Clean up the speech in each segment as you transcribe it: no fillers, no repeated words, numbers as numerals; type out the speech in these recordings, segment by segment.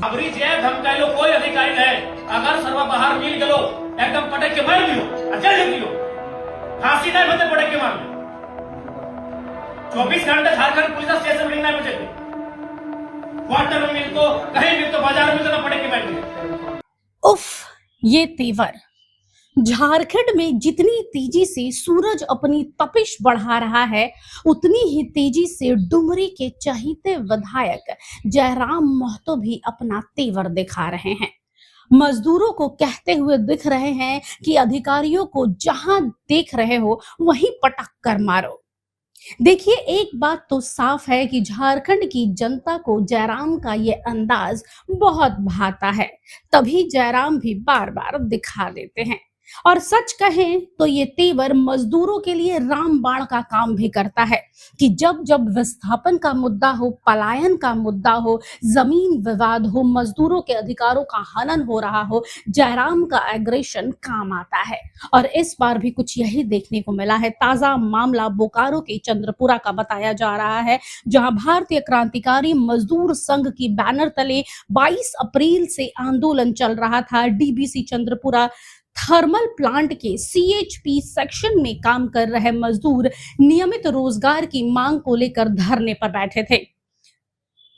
अबरी जे धमकायलो कोई अधिकारी नहीं, अगर सर्व बाहर मिल गलो एकदम पटक के मार दियो, जेल दियो, फांसी नहीं बते पटक के मार दियो। 24 घंटे झारखंड पुलिस स्टेशन में नहीं बचे थे, क्वार्टर में मिल तो कहीं मिल तो बाजार में तो ना पटक के मार दियो। उफ, ये तेवर। झारखंड में जितनी तेजी से सूरज अपनी तपिश बढ़ा रहा है, उतनी ही तेजी से डुमरी के चहीते विधायक जयराम महतो भी अपना तेवर दिखा रहे हैं। मजदूरों को कहते हुए दिख रहे हैं कि अधिकारियों को जहां देख रहे हो वहीं पटक कर मारो। देखिए, एक बात तो साफ है कि झारखंड की जनता को जयराम का ये अंदाज बहुत भाता है, तभी जयराम भी बार बार दिखा देते हैं। और सच कहें तो ये तेवर मजदूरों के लिए रामबाण का काम भी करता है कि जब जब विस्थापन का मुद्दा हो, पलायन का मुद्दा हो, जमीन विवाद हो, मजदूरों के अधिकारों का हनन हो रहा हो, जयराम का एग्रेशन काम आता है। और इस बार भी कुछ यही देखने को मिला है। ताजा मामला बोकारो के चंद्रपुरा का बताया जा रहा है, जहां भारतीय क्रांतिकारी मजदूर संघ की बैनर तले 22 अप्रैल से आंदोलन चल रहा था। डीबीसी चंद्रपुरा थर्मल प्लांट के सीएचपी सेक्शन में काम कर रहे मजदूर नियमित रोजगार की मांग को लेकर धरने पर बैठे थे।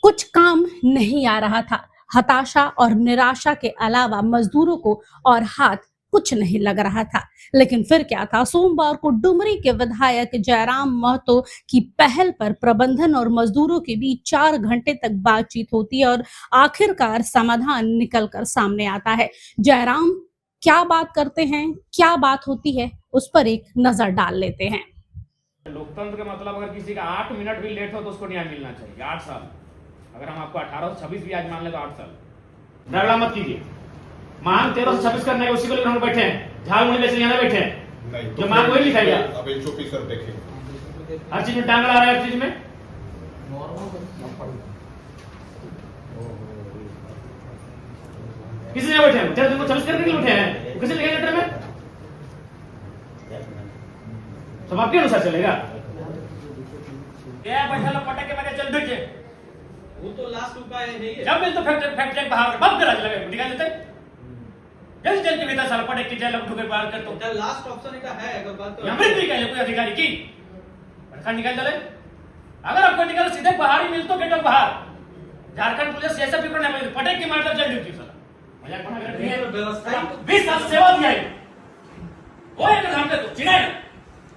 कुछ काम नहीं आ रहा था। हताशा और निराशा के अलावा मजदूरों को और हाथ कुछ नहीं लग रहा था। लेकिन फिर क्या था, सोमवार को डुमरी के विधायक जयराम महतो की पहल पर प्रबंधन और मजदूरों के बीच 4 घंटे तक बातचीत होती है और आखिरकार समाधान निकलकर सामने आता है। जयराम क्या बात करते हैं, क्या बात होती है, उस पर एक नजर डाल लेते हैं। लोकतंत्र का मतलब अगर किसी का 8 मिनट भी लेट हो तो उसको न्याय मिलना चाहिए। 8 साल, अगर हम आपको 1826 भी आज मान ले तो 8 साल। झगड़ा मत कीजिए। मांग 1326 करने है, उसी को लेकर हम बैठे हैं। झालमुड़ी बेचने यहाँ बैठे हैं, जो मांग वही लिखाई है। अब एचओपी सर देखें, हर चीज में टांग अड़ा रहा है, हर चीज में। किसी ने बैठे हैं 1326 करने के लिए बैठे हैं, किसी लिखे लेटर में? सब आपके अनुसार चलेगा। क्या बैठा लो पटक के मारे चल बैठे, वो तो लास्ट उपाय नहीं है। जब मिल तो फैक्ट्री बाहर बम करा लगे निकाल देते, जल्दी जल्दी के भीतर साला पटक के जेल ठोकर बाहर कर तो लास्ट ऑप्शन का है, अगर बात तो अमृत भी कहे कोई अधिकारी की पटखा निकाल डाले। अगर आपको निकाल सीधे बाहर ही मिल तो गेटो बाहर। झारखंड पुलिस ऐसा भी करना है, पटक के मार जल्दी ड्यूटी साला मजाक बना कर दिया। व्यवस्था 20 साल सेवा दिया है, वो एक काम कर दो चिनाई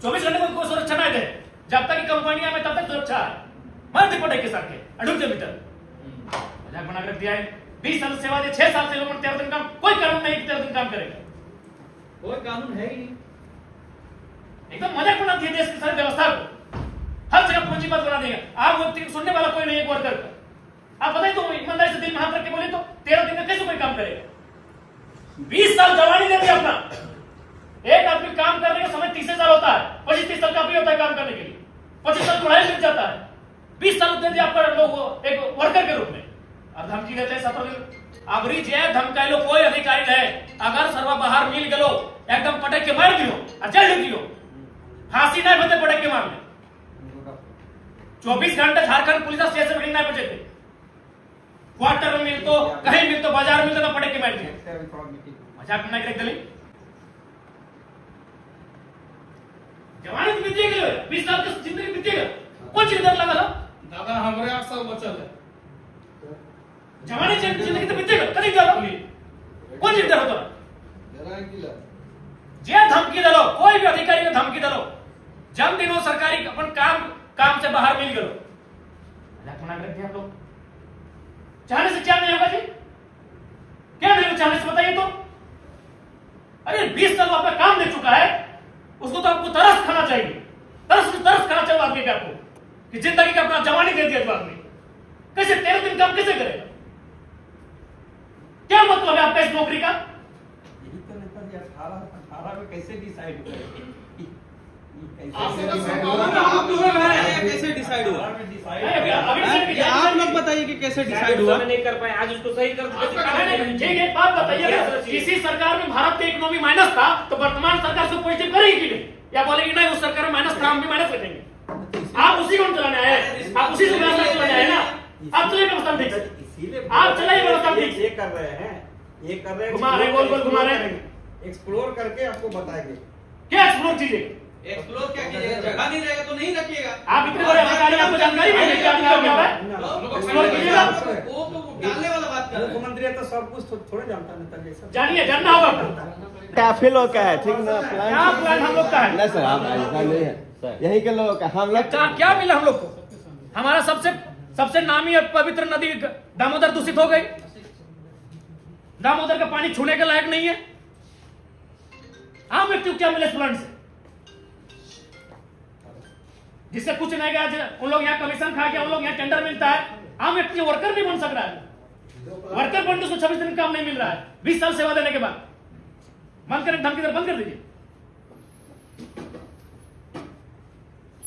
24 घंटे को सुरक्षा नहीं दे, जब तक कंपनियां में तब तक सुरक्षा है। मत पटक के साथ के अड़ुक के भीतर मजाक बना कर दिया है। 20 साल सेवा दे, 6 साल से लोगों ने 13 दिन काम, कोई कानून नहीं 13 दिन काम करेगा, कोई कानून है ही नहीं। एकदम मजाक बना दिया देश की सारी व्यवस्था को, हर जगह पूंजीपत बना देगा। आप वो सुनने वाला कोई नहीं है वर्कर का। आप बताइए तो ईमानदारी से दिल में हाथ रख के बोले तो 13 दिन में कैसे कोई काम करेगा? 20 साल जवानी दे दिया अपना। एक आदमी काम करने का समय 30 साल होता है, 25-30 साल काफी होता है काम करने के लिए, 25 साल पढ़ाई मिल जाता है। 20 साल दे दिया आपका लोग एक वर्कर के रूप में, और धमकी देते हैं 17 दिन। अबरी जे धमकायलो कोई अधिकारी नहीं, अगर सर्व बाहर मिल गलो एकदम पटक के मार दियो, जेल दियो, फांसी नहीं बते पटक के मार दियो। 24 घंटे झारखंड पुलिस स्टेशन में नहीं बचे थे, क्वार्टर में मिल तो कहीं मिल तो बाजार में तो ना पटक के मार दियो। मजाक नहीं कर दली जवानी तो बीत गई, 20 साल की जिंदगी बीत गई, कौन चीज डर लगा था? दादा हमारे 8 साल बचल है। जवानी जिंदगी तो बीत गई, कहीं डर लगी, कौन चीज डर होता? जे धमकी दलो, कोई भी अधिकारी को धमकी दलो, जब दिनों सरकारी अपन काम से बाहर मिल गलो, मजाक बना कर दिया हम लोग। चाहने से क्या नहीं होगा जी? क्या नहीं चाहने से बताइए तो? अरे 20 साल आपका काम दे चुका है, उसको तो आपको तरस खाना चाहिए, तरस खाना चाहिए आदमी पे आपको, कि जिंदगी का अपना जवानी दे दिया तो आदमी कैसे 13 दिन काम कैसे करेगा? क्या मतलब है आपका इस नौकरी का? यही तो नेताजी 18 में कैसे डिसाइड करें? कैसे डिसाइड हुआ? आप लोग बताइए कि कैसे डिसाइड हुआ? नहीं कर पाए, आज उसको सही कर। ठीक है, बात बताइए, किसी सरकार में भारत की इकोनॉमी माइनस था तो वर्तमान सरकार से पॉजिटिव करेगी कि नहीं, या बोलेगी नहीं उस सरकार में माइनस था हम भी माइनस रखेंगे? आप उसी को चलाने आए, आप उसी से व्यवस्था चलाने आए ना, आप चलिए व्यवस्था देखिए। इसीलिए आप चलाइए व्यवस्था ठीक से। ये कर रहे हैं, ये कर रहे हैं, घुमा रहे हैं, गोल गोल घुमा रहे हैं। एक्सप्लोर करके आपको बताएंगे। क्या एक्सप्लोर कीजिए? एक्सप्लोर क्या कीजिएगा? जगह नहीं रहेगा तो नहीं रखिएगा। आप इतने बड़े अधिकारी, आपको जानकारी भी नहीं क्या क्या हो रहा है? एक्सप्लोर कीजिएगा। वो तो डालने वाला बात कर रहे हैं। मुख्यमंत्री है तो सब कुछ थोड़े जानता है नेताजी सब। जानिए, जानना होगा आपको। काफी लोग का है, ठीक ना? क्या प्लान हम लोग का है? नहीं सर, आप ऐसा नहीं है, यही के लोगों का हम लोग क्या मिला हम लोग को? हमारा सबसे नामी और पवित्र नदी दामोदर दूषित हो गई। दामोदर का पानी छूने के लायक नहीं है। आम व्यक्ति को क्या मिले इस प्लांट से? जिससे कुछ नहीं गया, उन लोग यहाँ कमीशन खा के उन लोग यहाँ टेंडर मिलता है। आम व्यक्ति वर्कर नहीं बन सक रहा है। वर्कर बनने उसको 26 दिन काम नहीं मिल रहा है। 20 साल सेवा देने के बाद बंद करें, धमकी दर बंद कर दीजिए।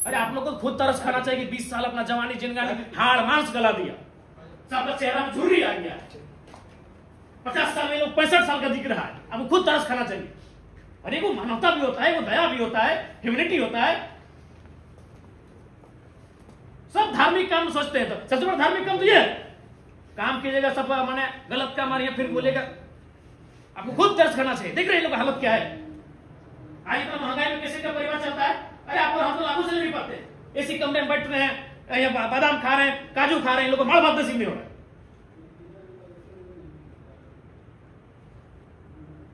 अरे आप लोग को खुद तरस खाना चाहिए कि 20 साल अपना जवानी जिंदगानी हाड़ मांस गला दिया, सबका चेहरा में झुर्री आ गया। 50 साल में लोग 65 साल का दिख रहा है। आपको खुद तरस खाना चाहिए। अरे वो मानवता भी होता है, वो दया भी होता है, ह्यूमैनिटी होता है। सब धार्मिक काम सोचते हैं, तो सबसे बड़ा धार्मिक काम तो ये है। काम कीजिएगा, सब माने गलत काम आ रही है, फिर बोलेगा। आपको खुद दर्ज करना चाहिए। देख रहे हैं लोग हालत क्या है। आज इतना महंगाई में कैसे का परिवार चलता है। अरे आप हम तो लागू से नहीं पाते। एसी कमरे में बैठ रहे हैं, या बादाम खा रहे हैं, काजू खा रहे हैं, लोग माल भात नसीब नहीं हो रहा है।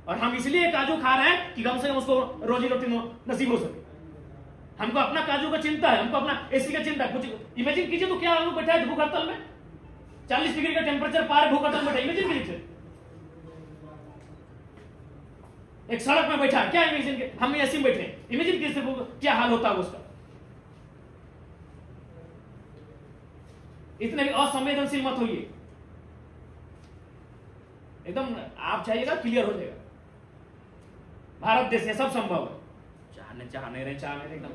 और हम इसलिए काजू खा रहे हैं कि कम से कम उसको रोजी रोटी नसीब हो सके। हमको अपना काजू का चिंता है, हमको अपना एसी का चिंता है। कुछ इमेजिन कीजिए तो क्या हम लोग बैठा है भूख हड़ताल में, 40 डिग्री का टेम्परेचर पार भूख हड़ताल बैठा। इमेजिन कीजिए, एक सड़क में बैठा है, क्या इमेजिन, हम एसी में बैठे हैं, इमेजिन कीजिए क्या हाल होता है उसका। इतने भी असंवेदनशील मत होइए। एकदम आप चाहिएगा क्लियर हो जाएगा। भारत देश में सब संभव है। चाहने रहे एकदम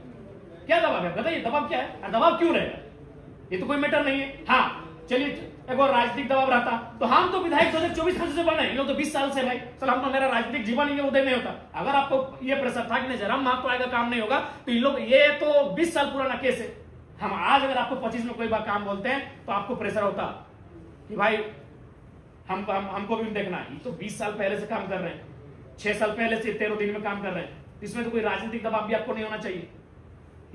क्या दबाव है? बताइए दबाव क्या है और दबाव क्यों रहेगा? ये तो कोई मैटर नहीं है। हाँ चलिए, एक और राजनीतिक दबाव रहता तो हम तो विधायक 2024-25 से बने, लोग तो 20 साल से भाई चल हम तो, मेरा राजनीतिक जीवन ही उदय नहीं होता। अगर आपको ये प्रेशर था कि नहीं जरा आपको आएगा काम नहीं होगा, तो इन लोग ये तो 20 साल पुराना केस है। हम आज अगर आपको 25 में कोई बार काम बोलते हैं तो आपको प्रेशर होता कि भाई हमको भी देखना है। तो 20 साल पहले से काम कर रहे हैं, 6 साल पहले से 13 दिन में काम कर रहे हैं। इसमें तो कोई राजनीतिक दबाव भी आपको नहीं होना चाहिए।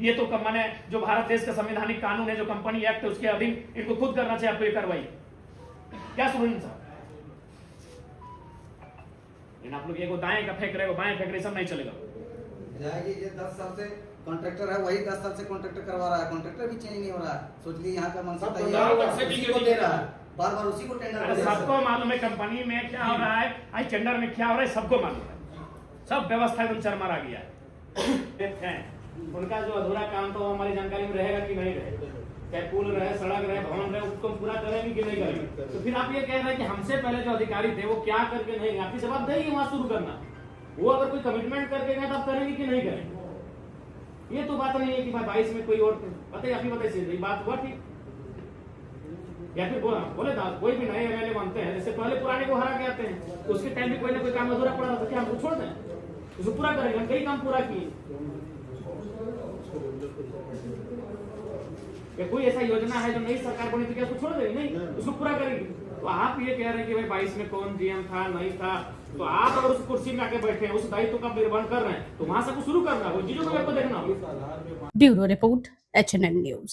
ये तो माने जो भारत देश का संवैधानिक कानून है, जो कंपनी एक्ट है, उसके अधीन इनको खुद करना चाहिए आपको ये कार्रवाई। क्या सुन साहब, आप लोग एगो दाएं का फेंक रहे हो, बाएं फेंक रहे, सब नहीं चलेगा। ये 10 साल से कॉन्ट्रैक्टर है, वही 10 साल से कॉन्ट्रैक्टर करवा रहा है, कॉन्ट्रैक्टर भी चेंज नहीं हो रहा है। सोच लीजिए यहाँ का मनसा उसी को दे रहा है, बार बार उसी को टेंडर। सबको मालूम है कंपनी में क्या हो रहा है, आज टेंडर में क्या हो रहा है, सबको मालूम है। सब व्यवस्था एकदम चरमरा गया है। उनका जो अधूरा काम तो हमारी जानकारी में रहेगा कि नहीं रहेगा, चाहे पुल रहे, सड़क रहे, भवन रहे, उसको पूरा करेंगे कि नहीं करेंगे। तो फिर आप ये कह रहे हैं कि हमसे पहले जो अधिकारी थे वो क्या करके नहीं, आपकी जवाब देगी वहां शुरू करना। वो अगर कोई कमिटमेंट करके गए तो आप करेंगे कि नहीं करेंगे। ये तो बात नहीं है कि भाई 22 में कोई और बताइए, आप ही बताइए बात हुआ ठीक, या फिर बोले था कोई भी नए एमएलए बनते हैं, जैसे पहले पुराने को हरा के आते हैं, उसके टाइम में कोई ना कोई काम अधूरा पड़ा था, क्या हमको छोड़ दें? उसको पूरा करेंगे। हम कई काम पूरा किए। कोई ऐसा योजना है जो नई सरकार बनी थी, क्या उसको छोड़ देंगे? नहीं, उसको पूरा करेंगे। तो आप ये कह रहे हैं कि भाई 22 में कौन जीएम था नहीं था, तो आप अगर उस कुर्सी में आके बैठे हैं, उस दायित्व का निर्वहन कर रहे हैं, तो वहां से शुरू करना, वो चीजों को आपको देखना होगा। Bureau report, HNN news.